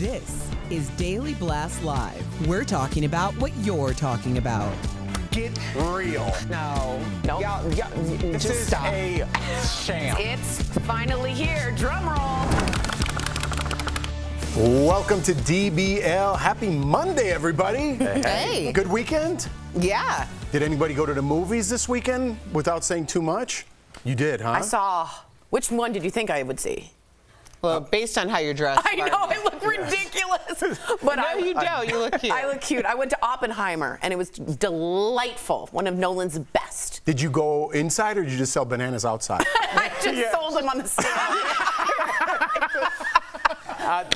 This is Daily Blast Live. We're talking about what you're talking about. Get real. No. Y'all, This just is stop. a sham. It's finally here. Drum roll. Welcome to DBL. Happy Monday, everybody. Hey. Good weekend? Yeah. Did anybody go to the movies this weekend without saying too much? You did, huh? I saw. Which one did you think I would see? Well, based on how you're dressed. I know, I look ridiculous. But No, you don't. You look cute. I look cute. I went to Oppenheimer, and it was delightful. One of Nolan's best. Did you go inside or did you just sell bananas outside? I just sold them on the stand.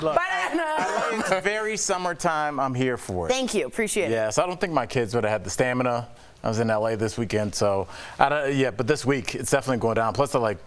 Look, Banana. it's very summertime. I'm here for it. Thank you. Appreciate it. Yeah, so I don't think my kids would have had the stamina. I was in LA this weekend, so but this week it's definitely going down. Plus, they're like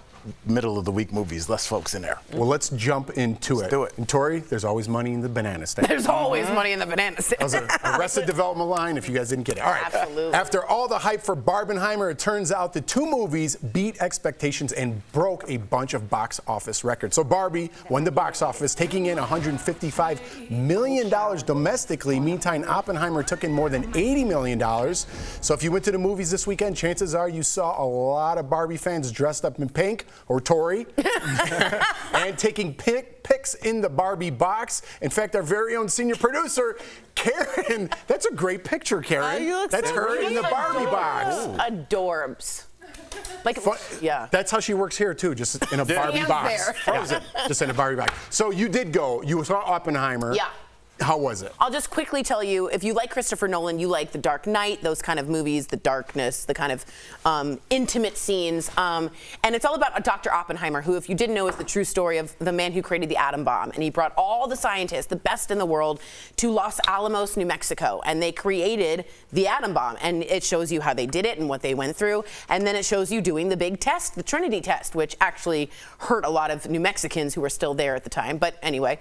middle of the week movies, less folks in there. Well, let's jump into Let's it. do it. And Tori, there's always money in the banana stand. There's always money in the banana stand. That was a Arrested Development line if you guys didn't get it. All right. Absolutely. After all the hype for Barbenheimer, it turns out the two movies beat expectations and broke a bunch of box office records. So Barbie won the box office, taking in $155 million domestically. Meantime, Oppenheimer took in more than $80 million. So if you went to the movies this weekend, chances are you saw a lot of Barbie fans dressed up in pink, or Tori, and taking pics in the Barbie box. In fact, our very own senior producer, Karen, that's a great picture, Karen. you look That's so her in the cute. Barbie box. Adorbs. Like, yeah. That's how she works here, too, just in a Barbie Stands box. there. Frozen. Just in a Barbie box. So you did go. You saw Oppenheimer. Yeah. How was it? I'll just quickly tell you, if you like Christopher Nolan, you like The Dark Knight, those kind of movies, the darkness, the kind of intimate scenes. And it's all about Dr. Oppenheimer, who, if you didn't know, is the true story of the man who created the atom bomb. And he brought all the scientists, the best in the world, to Los Alamos, New Mexico. And they created the atom bomb. And it shows you how they did it and what they went through. And then it shows you doing the big test, the Trinity test, which actually hurt a lot of New Mexicans who were still there at the time. But anyway,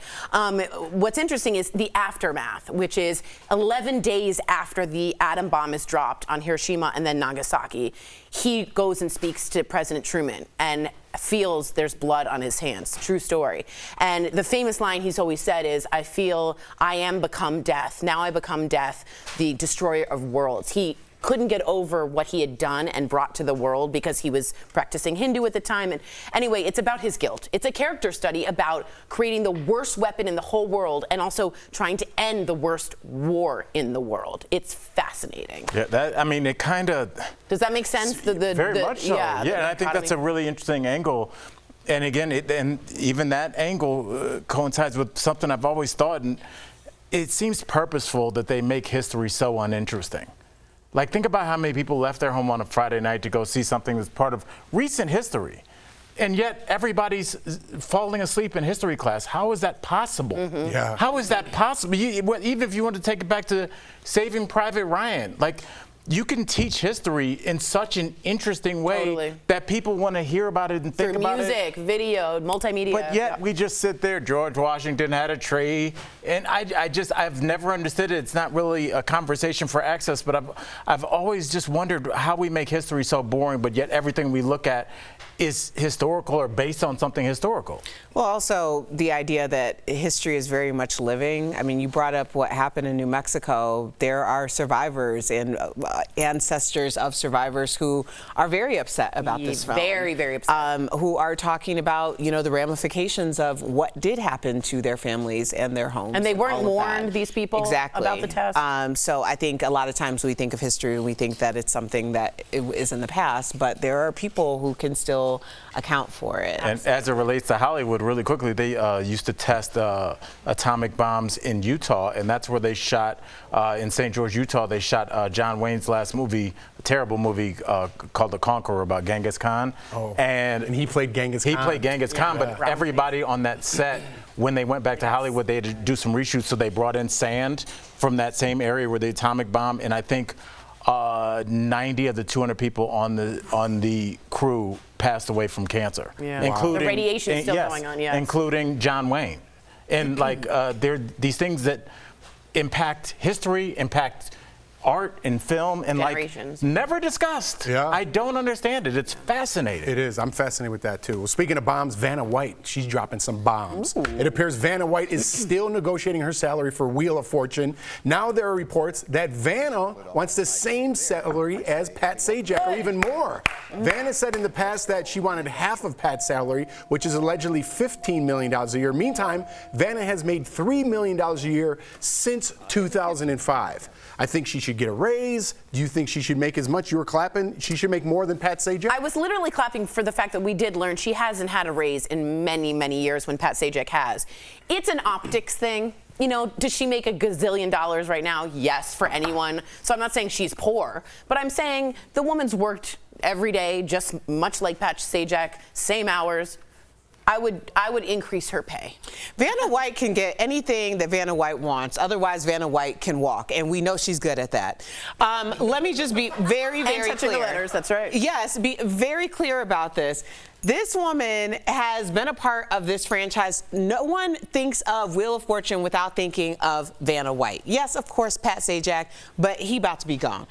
what's interesting is the aftermath, which is 11 days after the atom bomb is dropped on Hiroshima and then Nagasaki. He goes and speaks to President Truman and feels there's blood on his hands. True story. And the famous line he's always said is, I feel I am become death. Now I become death, the destroyer of worlds. He couldn't get over what he had done and brought to the world because he was practicing Hindu at the time. And anyway, it's about his guilt. It's a character study about creating the worst weapon in the whole world and also trying to end the worst war in the world. It's fascinating. Yeah, it kind of. Does that make sense? Very much so. Yeah, and I think that's a really interesting angle. And again, and even that angle coincides with something I've always thought. And it seems purposeful that they make history so uninteresting. Like, think about how many people left their home on a Friday night to go see something that's part of recent history. And yet everybody's falling asleep in history class. How is that possible? Mm-hmm. Yeah. How is that possible? Even if you want to take it back to Saving Private Ryan, like, you can teach history in such an interesting way Totally. that people want to hear about it and think Through about music, video, multimedia. But yet we just sit there. George Washington had a tree, and I've never understood it. It's not really a conversation for access, but I've always just wondered how we make history so boring, but yet everything we look at is historical or based on something historical. Well, also the idea that history is very much living. I mean, you brought up what happened in New Mexico. There are survivors and ancestors of survivors who are very upset about this film. Very, very upset. Who are talking about, the ramifications of what did happen to their families and their homes. And they weren't all of that. warned, these people, exactly. about the test? So I think a lot of times we think of history and we think that it's something that is in the past, but there are people who can still account for it. And as it relates to Hollywood, really quickly, they used to test atomic bombs in Utah, and that's where they shot, in St. George, Utah, they shot John Wayne's last movie, a terrible movie called The Conqueror about Genghis Khan. Oh. And he played Genghis Khan. He played Genghis Khan, but everybody on that set, when they went back to Hollywood, they had to do some reshoots, so they brought in sand from that same area where the atomic bomb, and I think 90 of the 200 people on the crew passed away from cancer. Yeah. Including, The radiation is still yes, going on, yes. including John Wayne. And there are these things that impact history, impact art and film and Generations. like never discussed. Yeah. I don't understand it. It's fascinating. It is. I'm fascinated with that too. Well, speaking of bombs, Vanna White, she's dropping some bombs. It appears Vanna White is still negotiating her salary for Wheel of Fortune. Now there are reports that Vanna wants the same salary as Pat Sajak, or even more. Vanna said in the past that she wanted half of Pat's salary, which is allegedly $15 million a year. Meantime, Vanna has made $3 million a year since 2005. I think she should get a raise. Do you think she should make as much? You were clapping. She should make more than Pat Sajak? I was literally clapping for the fact that we did learn she hasn't had a raise in many, many years when Pat Sajak has. It's an optics thing. You know, does she make $1 gazillion right now? Yes, for anyone. So I'm not saying she's poor, but I'm saying the woman's worked every day, just much like Pat Sajak, same hours. I would increase her pay. Vanna White can get anything that Vanna White wants. Otherwise, Vanna White can walk, and we know she's good at that. Let me just be very, very and touching clear. the letters, that's right. Yes, be very clear about this. This woman has been a part of this franchise. No one thinks of Wheel of Fortune without thinking of Vanna White. Yes, of course, Pat Sajak, but he about to be gone.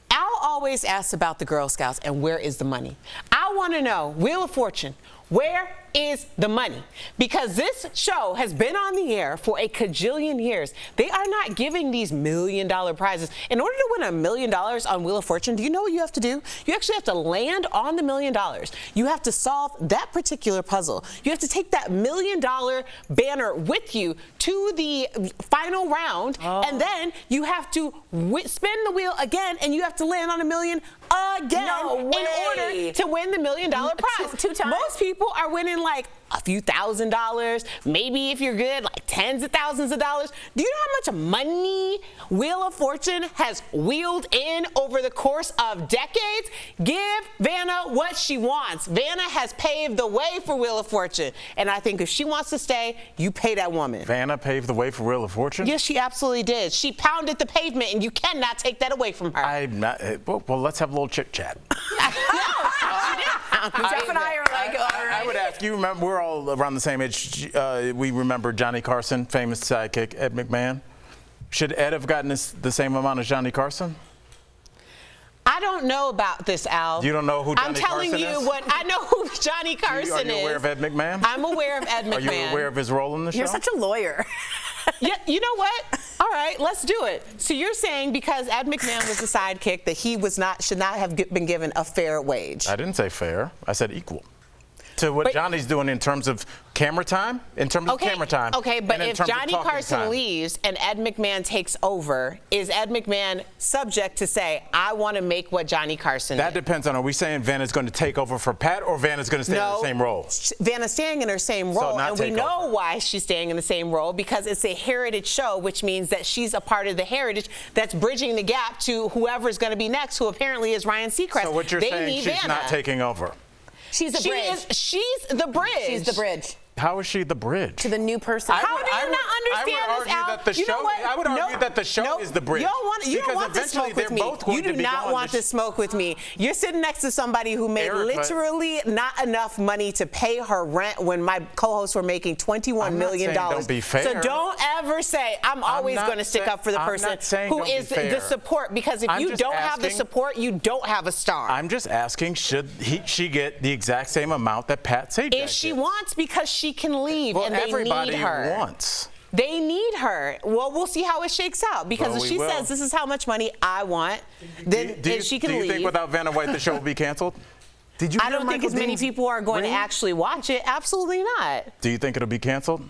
Al always asks about the Girl Scouts and where is the money. I want to know, Wheel of Fortune, where is the money? Because this show has been on the air for a cajillion years. They are not giving these $1 million prizes. In order to win $1 million on Wheel of Fortune, do you know what you have to do? You actually have to land on the $1 million. You have to solve that particular puzzle. You have to take that $1 million banner with you to the final round, and then you have to spin the wheel again, and you have to land on $1 million again in order to win the $1 million prize. Two times. Most people are winning like a few $1,000s, maybe if you're good, like tens of thousands of dollars. Do you know how much money Wheel of Fortune has wheeled in over the course of decades? Give Vanna what she wants. Vanna has paved the way for Wheel of Fortune, and I think if she wants to stay, you pay that woman. Vanna paved the way for Wheel of Fortune? Yes, she absolutely did. She pounded the pavement, and you cannot take that away from her. I'm not. Well, let's have a little chit chat. Jeff and I are like, all right. I would ask you. Remember, we're all around the same age. We remember Johnny Carson, famous sidekick Ed McMahon. Should Ed have gotten the same amount as Johnny Carson? I don't know about this, Al. You don't know who Johnny I'm telling Carson you is? what I know who Johnny Carson is. Are you aware of Ed McMahon? I'm aware of Ed McMahon. Are you aware of his role in the show? You're such a lawyer. Yeah, you know what? All right, let's do it. So you're saying because Ed McMahon was the sidekick that he should not have been given a fair wage? I didn't say fair. I said equal to what Johnny's doing in terms of camera time, camera time. Okay, but and in if terms of Johnny talking Carson time. leaves and Ed McMahon takes over, is Ed McMahon subject to say, I want to make what Johnny Carson That did? depends on, are we saying Vanna's going to take over for Pat or Vanna's going to stay in the same role? Vanna's staying in her same So role, not and we take know over. why she's staying in the same role, because it's a heritage show, which means that she's a part of the heritage that's bridging the gap to whoever's going to be next, who apparently is Ryan Seacrest. So what you're They saying, need she's Vanna. not taking over. She's the bridge. She's the bridge. She's the bridge How is she the bridge? to the new person. How do you not understand this, Al? I would argue that the show is the bridge. You don't want this smoke with me. You do not want this smoke with me. You're sitting next to somebody who made literally not enough money to pay her rent when my co-hosts were making $21 million. Don't be fair. So don't ever say, I'm always going to stick up for the person who is the support, because if you don't have the support, you don't have a star. I'm just asking, should she get the exact same amount that Pat Sajak If she wants, because she can leave, and they need her. Everybody wants. They need her. Well, we'll see how it shakes out, because if she says this is how much money I want, then she can leave. Do you think without Vanna White the show will be canceled? I don't think as many people are going to actually watch it. Absolutely not. Do you think it'll be canceled?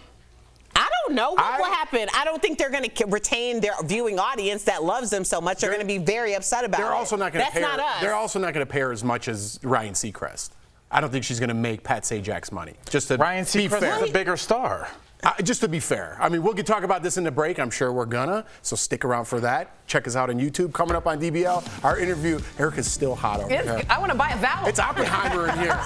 I don't know what will happen. I don't think they're going to retain their viewing audience that loves them so much. They're going to be very upset about it. They're also not going to pay That's not us. They're also not going to pay her as much as Ryan Seacrest. I don't think she's going to make Pat Sajak's money. Just to Ryan be Seacrest fair. is a bigger star. Just to be fair. I mean, we'll talk about this in the break. I'm sure we're gonna. So stick around for that. Check us out on YouTube. Coming up on DBL, our interview. Erica's still hot over here. I want to buy a vowel. It's Oppenheimer in here.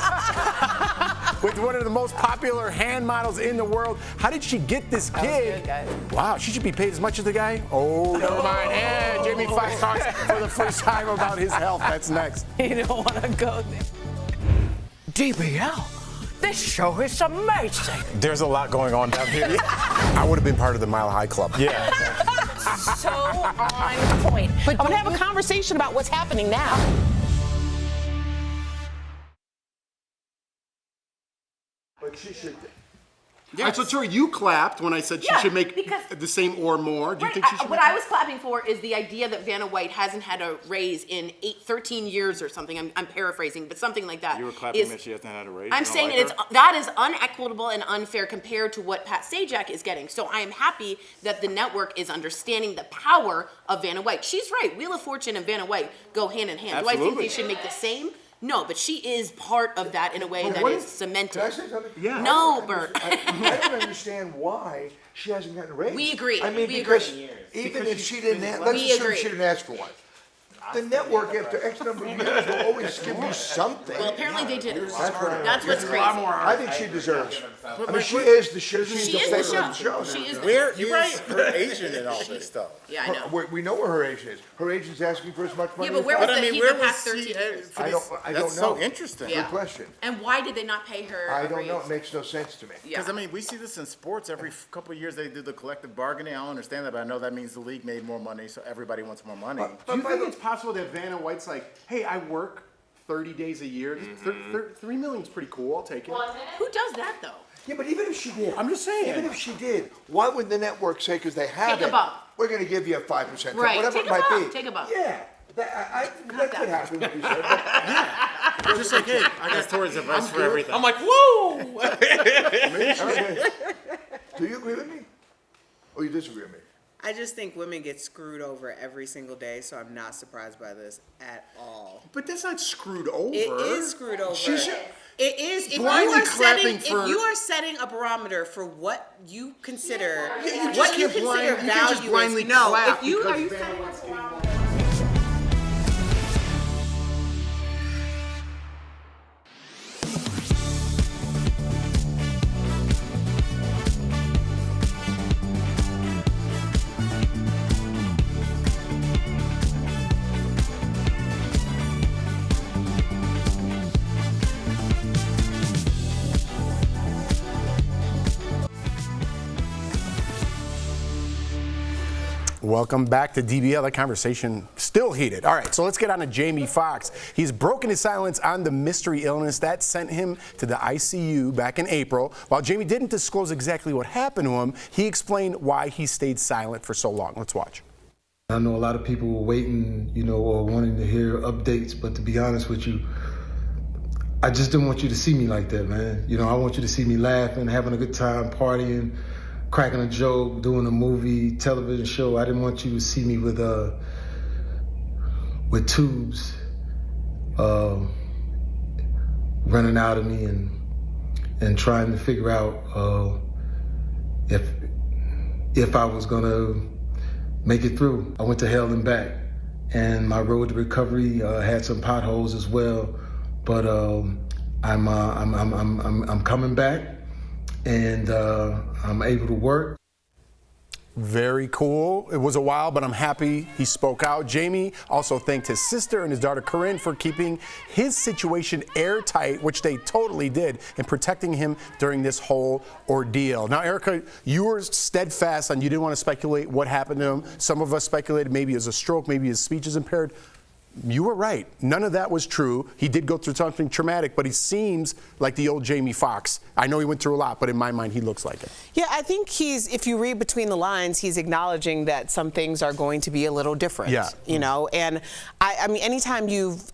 With one of the most popular hand models in the world. How did she get this gig? Wow, she should be paid as much as the guy. Oh, never mind. And Jamie Foxx talks for the first time about his health. That's next. You don't want to go there. DBL. This show is amazing. There's a lot going on down here. I would have been part of the Mile High Club. Yeah. So on point. But I'm gonna have a conversation about what's happening now. But she should. Yeah. So, Tori, you clapped when I said she should make the same or more. Do you think she should? What I was clapping for is the idea that Vanna White hasn't had a raise in 13 years or something. I'm paraphrasing, but something like that. You were clapping that she hasn't had a raise? I'm saying that is unequitable and unfair compared to what Pat Sajak is getting. So I am happy that the network is understanding the power of Vanna White. She's right. Wheel of Fortune and Vanna White go hand in hand. Absolutely. Do I think they should make the same? No, but she is part of that in a way that is cemented. Can I say something? Yeah. No, Bert. I don't understand why she hasn't gotten a raise. We agree. I mean, We because agree. even if she didn't, let's We assume agree. she didn't ask for one. The network, after X number of years, will always give you something. Well, apparently they didn't. That's That's what's crazy. I think she deserves. I mean, she is the show. She's She the is face the of the show. show. She is the Where is her agent in all this stuff? Yeah, I know. We know where her agent is. Her agent's asking for as much money. Yeah, but where as was But I mean, he where the past was 13 she? years? I don't That's know. so interesting. Yeah. Good question. And why did they not pay her I a don't know. raise? It makes no sense to me. Yeah. Because, I mean, we see this in sports. Every couple of years they do the collective bargaining. I don't understand that, but I know that means the league made more money, so everybody wants more money. Do you think it's possible that Vanna White's like, hey, I work 30 days a year. $3 million's pretty cool. I'll take it. Who does that though? Yeah, but even if she did, I'm just saying. Even if she did, why would the network say, because they have Take a it, bump. we're going to give you a 5%, Right, whatever take it a might bump, be. take a bump. Yeah, that could happen. Like you said, but Just like, hey, I got Tori's advice for everything. I'm like, whoa! do you agree with me? Or you disagree with me? I just think women get screwed over every single day, so I'm not surprised by this at all. But that's not screwed over. It is screwed over. She should- It is. If you Blindly are setting, clapping for- if you are setting a barometer for what you consider, you just what you can't consider you can't just value blindly is, no. clap If you because are you Vanna setting White's a getting more. barometer. Welcome back to DBL. That conversation still heated. All right, so let's get on to Jamie Foxx. He's broken his silence on the mystery illness that sent him to the ICU back in April. While Jamie didn't disclose exactly what happened to him, he explained why he stayed silent for so long. Let's watch. I know a lot of people were waiting, or wanting to hear updates, but to be honest with you, I just didn't want you to see me like that, man. I want you to see me laughing, having a good time, partying, cracking a joke, doing a movie, television show. I didn't want you to see me with tubes running out of me and trying to figure out if I was gonna make it through. I went to hell and back, and my road to recovery had some potholes as well. But I'm coming back, and I'm able to work. Very cool. It was a while, but I'm happy he spoke out. Jamie also thanked his sister and his daughter Corinne for keeping his situation airtight, which they totally did, and protecting him during this whole ordeal. Now, Erica, you were steadfast on you didn't want to speculate what happened to him. Some of us speculated maybe it was a stroke, maybe his speech is impaired. You were right. None of that was true. He did go through something traumatic, but he seems like the old Jamie Foxx. I know he went through a lot, but in my mind, he looks like it. Yeah, I think if you read between the lines, he's acknowledging that some things are going to be a little different. Yeah. And I mean, anytime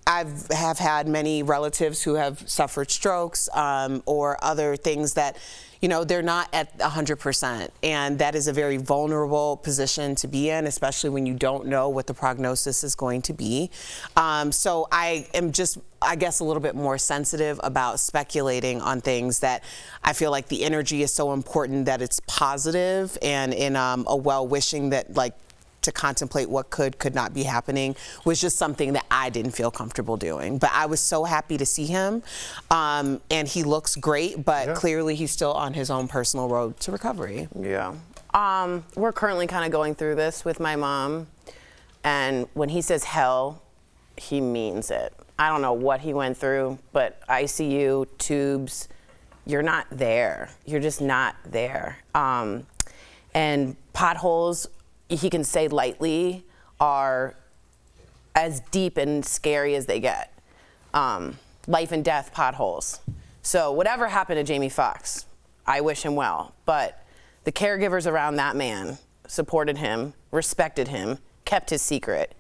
I have had many relatives who have suffered strokes or other things that, they're not at 100%. And that is a very vulnerable position to be in, especially when you don't know what the prognosis is going to be. So I am just, I guess, a little bit more sensitive about speculating on things that I feel like the energy is so important that it's positive, and in a well-wishing that, like, to contemplate what could not be happening was just something that I didn't feel comfortable doing. But I was so happy to see him, and he looks great, but clearly he's still on his own personal road to recovery. Yeah. We're currently kind of going through this with my mom, and when he says hell, he means it. I don't know what he went through, but ICU, tubes, you're not there. You're just not there. And potholes, he can say lightly are as deep and scary as they get. Life and death potholes. So whatever happened to Jamie Foxx, I wish him well. But the caregivers around that man supported him, respected him, kept his secret.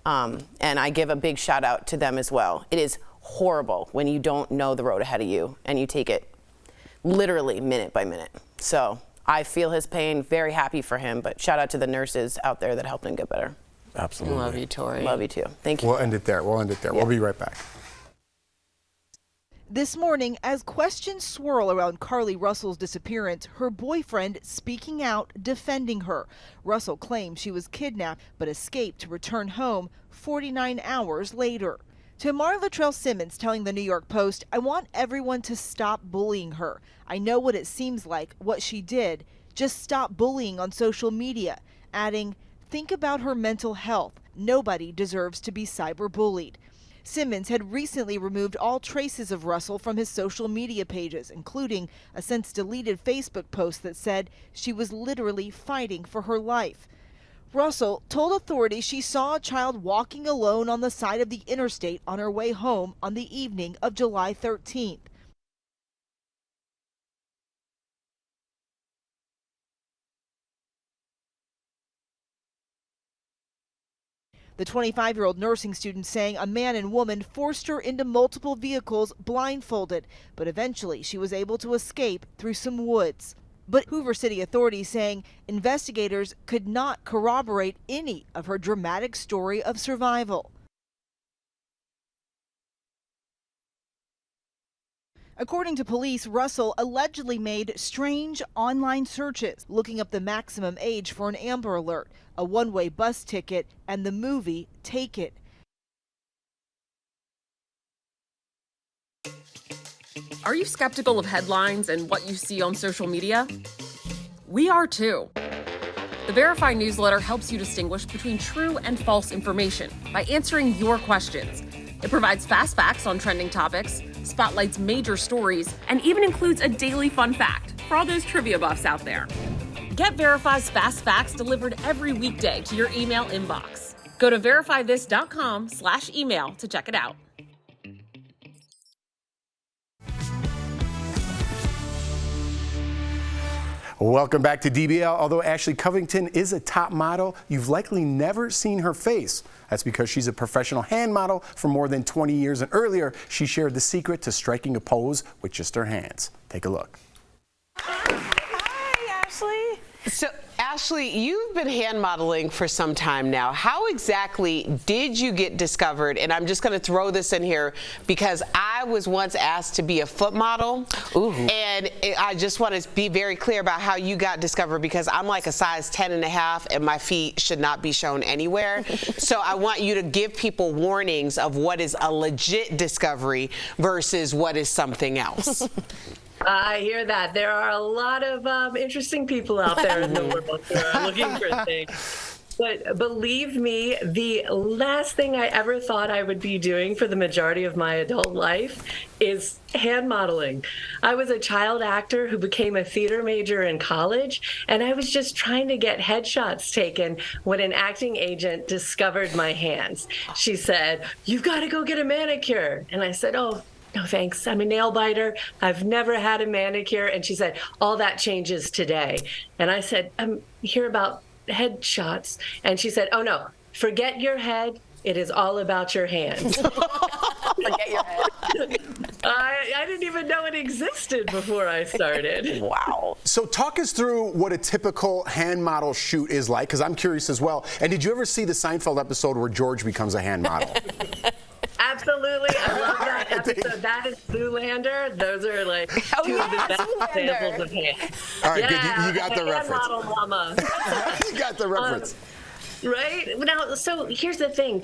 And I give a big shout out to them as well. It is horrible when you don't know the road ahead of you and you take it literally minute by minute. So I feel his pain, very happy for him, but shout out to the nurses out there that helped him get better. Absolutely. Love you, Tori. Love you too. Thank you. We'll end it there. We'll be right back. This morning, as questions swirl around Carly Russell's disappearance, her boyfriend speaking out, defending her. Russell claims she was kidnapped but escaped to return home 49 hours later. Tamar Latrell Simmons telling the New York Post, "I want everyone to stop bullying her. I know what it seems like, what she did. Just stop bullying on social media." Adding, "Think about her mental health. Nobody deserves to be cyberbullied." Simmons had recently removed all traces of Russell from his social media pages, including a since deleted Facebook post that said she was literally fighting for her life. Russell told authorities she saw a child walking alone on the side of the interstate on her way home on the evening of July 13th. The 25-year-old nursing student saying a man and woman forced her into multiple vehicles blindfolded, but eventually she was able to escape through some woods. But Hoover City authorities saying investigators could not corroborate any of her dramatic story of survival. According to police, Russell allegedly made strange online searches, looking up the maximum age for an Amber Alert, a one-way bus ticket, and the movie Take It. Are you skeptical of headlines and what you see on social media? We are too. The Verify newsletter helps you distinguish between true and false information by answering your questions. It provides fast facts on trending topics, spotlights major stories, and even includes a daily fun fact for all those trivia buffs out there. Get Verify's fast facts delivered every weekday to your email inbox. Go to verifythis.com/email to check it out. Welcome back to DBL. Although Ashley Covington is a top model, you've likely never seen her face. That's because she's a professional hand model for more than 20 years, and earlier she shared the secret to striking a pose with just her hands. Take a look. Hi, Ashley. So, Ashley, you've been hand modeling for some time now. How exactly did you get discovered? And I'm just going to throw this in here because I was once asked to be a foot model. Ooh. And I just want to be very clear about how you got discovered because I'm like a size 10.5 and my feet should not be shown anywhere. So I want you to give people warnings of what is a legit discovery versus what is something else. I hear that. There are a lot of interesting people out there in the world who are looking for things. But believe me, the last thing I ever thought I would be doing for the majority of my adult life is hand modeling. I was a child actor who became a theater major in college, and I was just trying to get headshots taken when an acting agent discovered my hands. She said, "You've got to go get a manicure." And I said, "Oh, no, thanks. I'm a nail biter. I've never had a manicure." And she said, "All that changes today." And I said, "I'm here about headshots." And she said, "Oh, no, forget your head. It is all about your hands." Forget your head. I didn't even know it existed before I started. Wow. So talk us through what a typical hand model shoot is like, because I'm curious as well. And did you ever see the Seinfeld episode where George becomes a hand model? Absolutely. I love that episode. That is Zoolander. Those are like two of the best examples of hands. All right, yeah, good. You got the reference. Model mama. You got the reference. Right? Now, so here's the thing.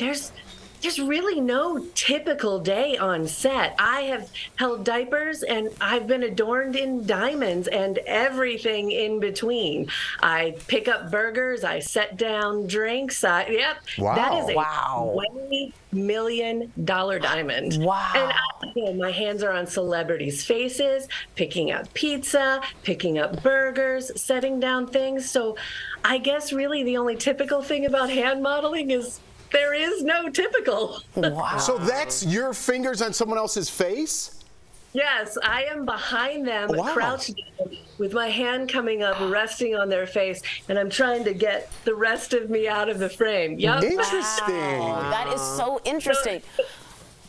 there's really no typical day on set. I have held diapers and I've been adorned in diamonds and everything in between. I pick up burgers, I set down drinks. That is a $20 million diamond. Wow. And my hands are on celebrities' faces, picking up pizza, picking up burgers, setting down things. So I guess really the only typical thing about hand modeling is there is no typical. Wow. So that's your fingers on someone else's face? Yes, I am behind them, crouched down, with my hand coming up, resting on their face, and I'm trying to get the rest of me out of the frame. Yep. Interesting. Wow. That is so interesting.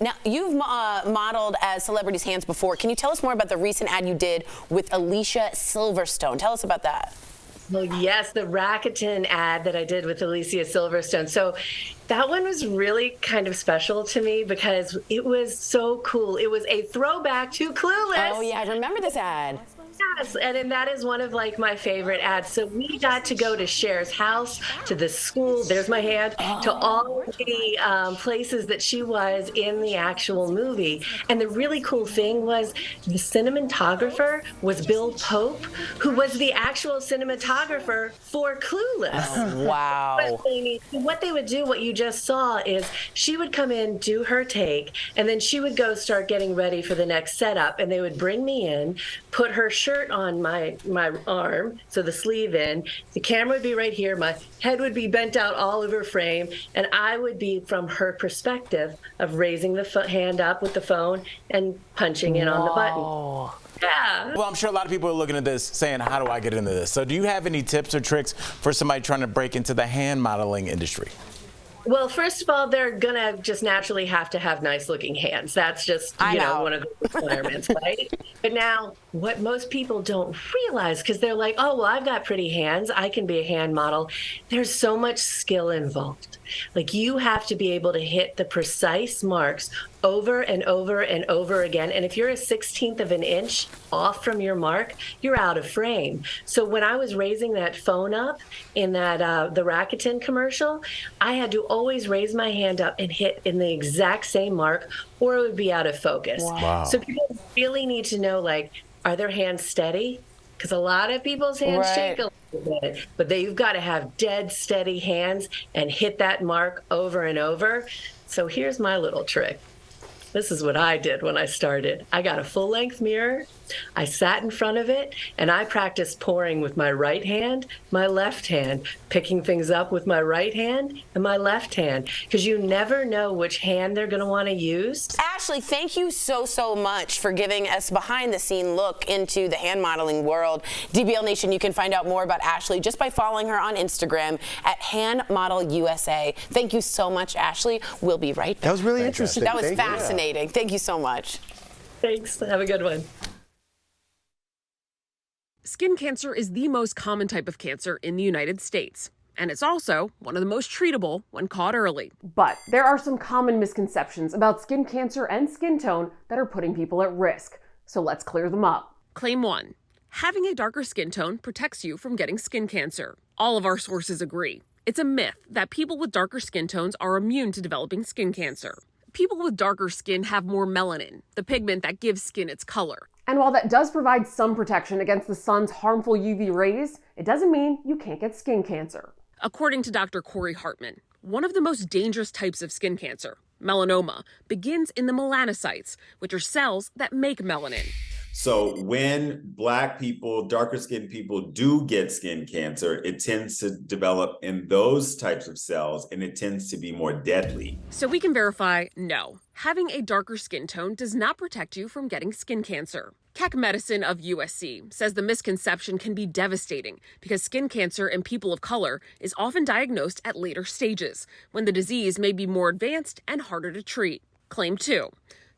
Now, you've modeled as celebrities' hands before. Can you tell us more about the recent ad you did with Alicia Silverstone? Tell us about that. Well, yes, the Rakuten ad that I did with Alicia Silverstone. So that one was really kind of special to me because it was so cool. It was a throwback to Clueless. Oh, yeah, I remember this ad. Yes, and that is one of my favorite ads. So we got to go to Cher's house, to the school, there's my hand, to all the places that she was in the actual movie. And the really cool thing was the cinematographer was Bill Pope, who was the actual cinematographer for Clueless. Oh, wow. What they would do, what you just saw, is she would come in, do her take, and then she would go start getting ready for the next setup, and they would bring me in, put her shirt on my arm, so the sleeve in, the camera would be right here, my head would be bent out all over frame, and I would be from her perspective of raising the hand up with the phone and punching in on the button. Yeah. Well, I'm sure a lot of people are looking at this saying, how do I get into this? So do you have any tips or tricks for somebody trying to break into the hand modeling industry? Well, first of all, they're going to just naturally have to have nice-looking hands. That's just, you know, one of the requirements, right? But now, what most people don't realize, because they're like, oh, well, I've got pretty hands, I can be a hand model. There's so much skill involved. Like, you have to be able to hit the precise marks over and over and over again. And if you're a 1/16 of an inch off from your mark, you're out of frame. So when I was raising that phone up in that the Rakuten commercial, I had to always raise my hand up and hit in the exact same mark, or it would be out of focus. Wow. So people really need to know, like, are their hands steady? Because a lot of people's hands shake a little bit, but you've got to have dead steady hands and hit that mark over and over. So here's my little trick. This is what I did when I started. I got a full-length mirror, I sat in front of it, and I practiced pouring with my right hand, my left hand, picking things up with my right hand and my left hand, because you never know which hand they're going to want to use. Ashley, thank you so much for giving us behind-the-scene look into the hand modeling world. DBL Nation, you can find out more about Ashley just by following her on Instagram at handmodelusa. Thank you so much, Ashley. We'll be right back. That was really interesting. That was fascinating. Thank you so much. Thanks. Have a good one. Skin cancer is the most common type of cancer in the United States, and it's also one of the most treatable when caught early. But there are some common misconceptions about skin cancer and skin tone that are putting people at risk. So let's clear them up. Claim 1. Having a darker skin tone protects you from getting skin cancer. All of our sources agree. It's a myth that people with darker skin tones are immune to developing skin cancer. People with darker skin have more melanin, the pigment that gives skin its color. And while that does provide some protection against the sun's harmful UV rays, it doesn't mean you can't get skin cancer. According to Dr. Corey Hartman, one of the most dangerous types of skin cancer, melanoma, begins in the melanocytes, which are cells that make melanin. So when Black people, darker skinned people do get skin cancer, it tends to develop in those types of cells, and it tends to be more deadly. So we can verify, no, having a darker skin tone does not protect you from getting skin cancer. Keck Medicine of USC says the misconception can be devastating because skin cancer in people of color is often diagnosed at later stages, when the disease may be more advanced and harder to treat. Claim 2.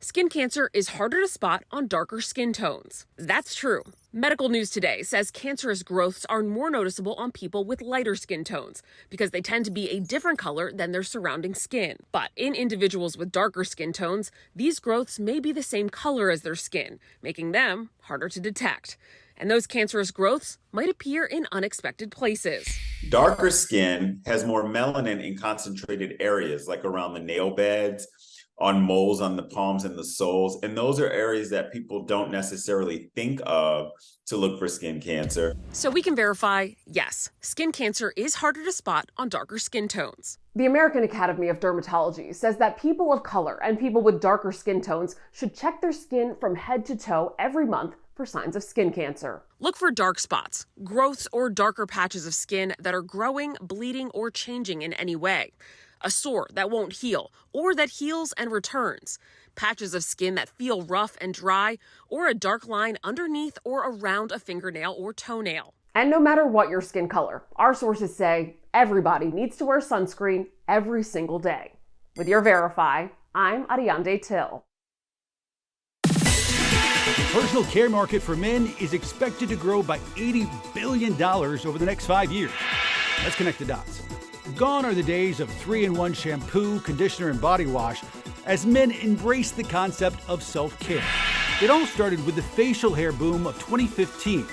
Skin cancer is harder to spot on darker skin tones. That's true. Medical News Today says cancerous growths are more noticeable on people with lighter skin tones because they tend to be a different color than their surrounding skin. But in individuals with darker skin tones, these growths may be the same color as their skin, making them harder to detect. And those cancerous growths might appear in unexpected places. Darker skin has more melanin in concentrated areas, like around the nail beds, on moles on the palms and the soles. And those are areas that people don't necessarily think of to look for skin cancer. So we can verify, yes, skin cancer is harder to spot on darker skin tones. The American Academy of Dermatology says that people of color and people with darker skin tones should check their skin from head to toe every month for signs of skin cancer. Look for dark spots, growths, or darker patches of skin that are growing, bleeding, or changing in any way. A sore that won't heal, or that heals and returns. Patches of skin that feel rough and dry, or a dark line underneath or around a fingernail or toenail. And no matter what your skin color, our sources say everybody needs to wear sunscreen every single day. With your Verify, I'm Ariande Till. The personal care market for men is expected to grow by $80 billion over the next 5 years. Let's connect the dots. Gone are the days of 3-in-1 shampoo, conditioner, and body wash as men embrace the concept of self-care. It all started with the facial hair boom of 2015.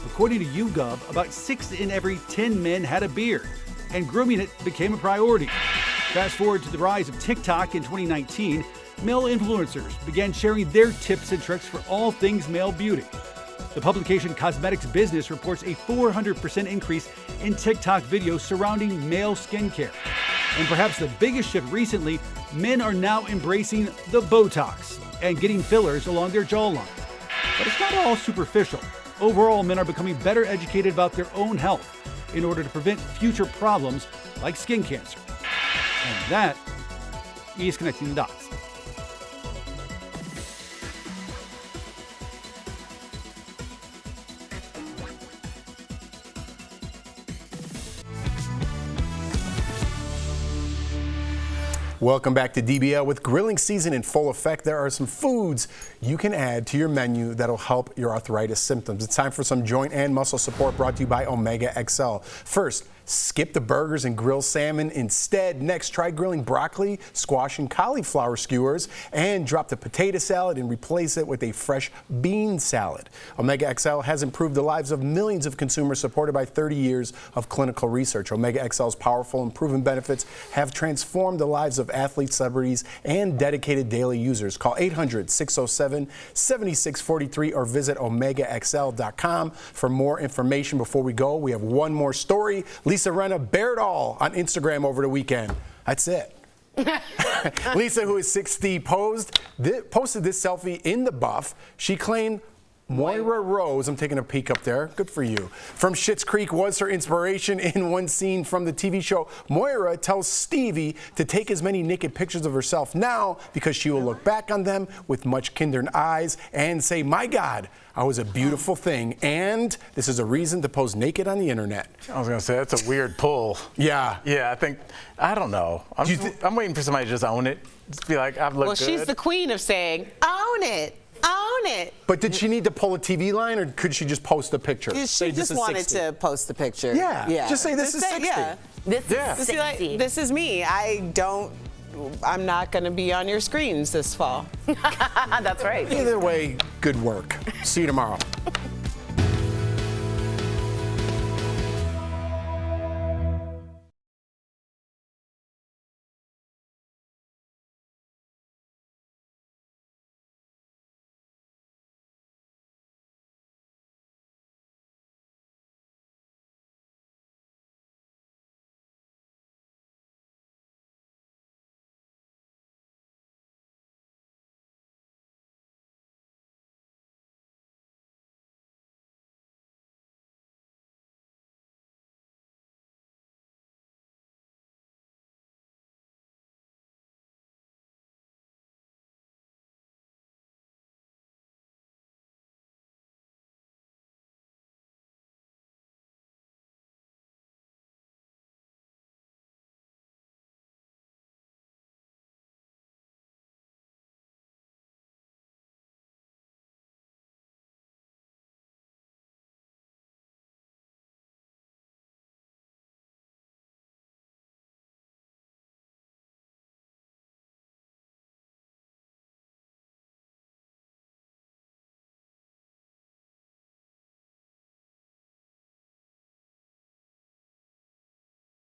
According to YouGov, about 6 in every 10 men had a beard, and grooming it became a priority. Fast forward to the rise of TikTok in 2019, male influencers began sharing their tips and tricks for all things male beauty. The publication Cosmetics Business reports a 400% increase in TikTok videos surrounding male skincare. And perhaps the biggest shift recently, men are now embracing the Botox and getting fillers along their jawline. But it's not all superficial. Overall, men are becoming better educated about their own health in order to prevent future problems like skin cancer. And that is connecting the dots. Welcome back to DBL. With grilling season in full effect, there are some foods you can add to your menu that'll help your arthritis symptoms. It's time for some joint and muscle support brought to you by Omega XL. First, skip the burgers and grill salmon instead. Next, try grilling broccoli, squash, and cauliflower skewers, and drop the potato salad and replace it with a fresh bean salad. Omega XL has improved the lives of millions of consumers, supported by 30 years of clinical research. Omega XL's powerful and proven benefits have transformed the lives of athletes, celebrities, and dedicated daily users. Call 800-607-7643 or visit OmegaXL.com for more information. Before we go, we have one more story. Lisa Rinna bared all on Instagram over the weekend. That's it. Lisa, who is 60, posted this selfie in the buff. She claimed Moira Rose, I'm taking a peek up there, good for you, from Schitt's Creek was her inspiration. In one scene from the TV show, Moira tells Stevie to take as many naked pictures of herself now because she will look back on them with much kindred eyes and say, my God, I was a beautiful thing, and this is a reason to pose naked on the internet. I was going to say, that's a weird pull. Yeah. Yeah, I don't know. I'm waiting for somebody to just own it. Just be like, I've looked good. Well, she's the queen of saying, own it. Own it. But did she need to pull a TV line, or could she just post a picture? She just wanted to post the picture. Yeah. Just say this is 60. Yeah. This is 60. This is me. I'm not going to be on your screens this fall. That's right. Either way, good work. See you tomorrow.